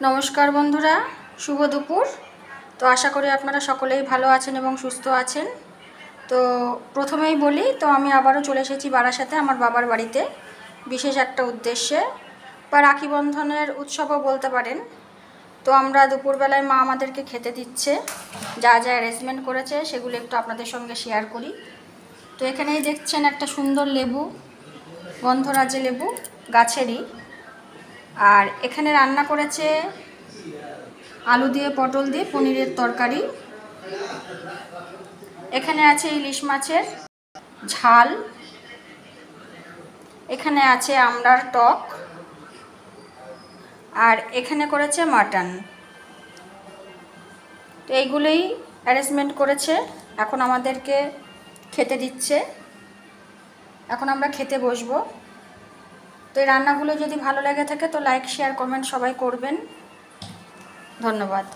নমস্কার বন্ধুরা, শুভ দুপুর। তো আশা করি আপনারা সকলেই ভালো আছেন এবং সুস্থ আছেন। তো প্রথমেই বলি, তো আমি আবারও চলে এসেছি বারাসাতে আমার বাবার বাড়িতে বিশেষ একটা উদ্দেশ্যে, বা রাখি বন্ধনের উৎসবও বলতে পারেন। তো আমরা দুপুরবেলায় মা আমাদেরকে খেতে দিচ্ছে, যা যা অ্যারেঞ্জমেন্ট করেছে সেগুলো একটু আপনাদের সঙ্গে শেয়ার করি। তো এখানেই দেখছেন একটা সুন্দর লেবু, গন্ধরাজে লেবু, গাছেরই। আর এখানে রান্না করেছে আলু দিয়ে পটল দিয়ে পনিরের তরকারি। এখানে আছে ইলিশ মাছের ঝাল, এখানে আছে আমড়ার টক, আর এখানে করেছে মাটন। তো এইগুলোই অ্যারেঞ্জমেন্ট করেছে, এখন আমাদেরকে খেতে দিচ্ছে, এখন আমরা খেতে বসবো। তো এই রান্নাগুলো যদি ভালো লেগে থাকে তো লাইক শেয়ার কমেন্ট সবাই করবেন। ধন্যবাদ।